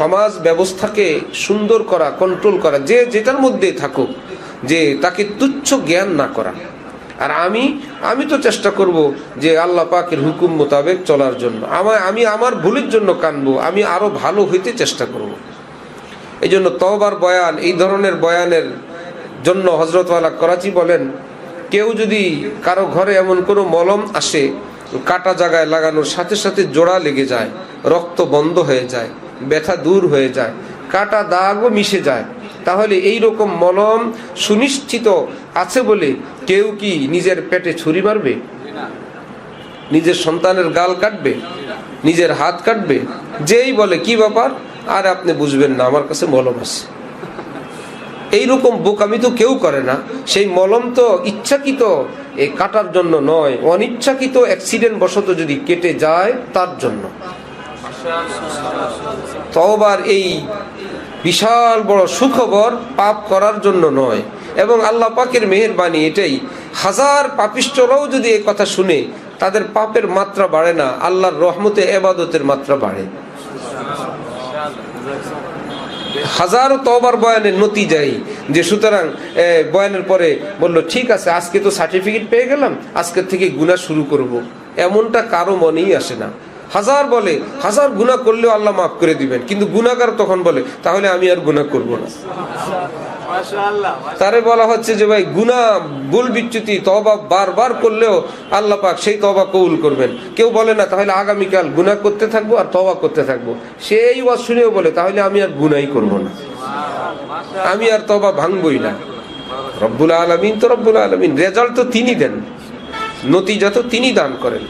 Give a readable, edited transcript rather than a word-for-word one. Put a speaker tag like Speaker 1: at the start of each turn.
Speaker 1: সমাজ ব্যবস্থাকে সুন্দর করা, কন্ট্রোল করা, যে যেটার মধ্যে থাকুক, যে তাকে তুচ্ছ জ্ঞান না করা। আর আমি তো চেষ্টা করব যে আল্লাহ পাকের হুকুম মোতাবেক চলার জন্য। আমি আমার ভুলের জন্য কানবো, আমি আরো ভালো হইতে চেষ্টা করব। এই জন্য তওবার বয়ান, এই ধরনের বয়ানের জন্য হযরত ওয়ালা করাচি বলেন, কেউ যদি কারো ঘরে এমন কোনো মলম আসে, কাটা জায়গায় লাগানোর সাথে সাথে জোড়া লেগে যায়, রক্ত বন্ধ হয়ে যায়, ব্যথা দূর হয়ে যায়, কাটা দাগও মিশে যায়, তাহলে এই রকম মলম সুনিশ্চিত আছে বলে কেউ কি নিজের পেটে ছুরি মারবে? নিজের সন্তানের গাল কাটবে? নিজের হাত কাটবে? যেই বলে কি ব্যাপার, আর আপনি বুঝবেন না, আমার কাছে মলম আছে, এইরকম বোকামি তো কেউ করে না। সেই মলম তো ইচ্ছাকৃত এই কাটার জন্য নয়, অনিচ্ছাকৃত অ্যাক্সিডেন্ট বশত যদি কেটে যায় তার জন্য। তওবার এই বিশাল বড় সুখবর পাপ করার জন্য নয়। এবং আল্লাহ পাকের মেহেরবানি এটাই, হাজার পাপিষ্ঠরাও যদি এই কথা শুনে তাদের পাপের মাত্রা বাড়ে না, আল্লাহর রহমতে ইবাদতের মাত্রা বাড়ে। হাজারো তওবার বয়ানের নতিজাই যে সুতরাং বয়ানের পরে বলল ঠিক আছে আজকে তো সার্টিফিকেট পেয়ে গেলাম, আজকের থেকে গুনাহ শুরু করব, এমনটা কারো মনেই আসে না। হাজার বলে, হাজার গুনাহ করলেও আল্লাহ মাফ করে দিবেন, কিন্তু গুনাহগার তখন বলে তাহলে আমি আর গুনাহ করব না। তারে বলা হচ্ছে যে ভাই গুনাহ, ভুল বিচ্যুতি, তওবা বারবার করলেও আল্লাহ পাক সেই তওবা কবুল করবেন। কেউ বলে না তাহলে আগামীকাল গুনাহ করতে থাকবো আর তওবা করতে থাকবো, সেই ওয়াজ শুনেও বলে তাহলে আমি আর গুনাহই করব না, আমি আর তওবা ভাঙবই না। রব্বুল আলামিন তো রব্বুল আলামিন, রেজাল্ট তো তিনি দেন, নতিজা তো তিনি দান করেন।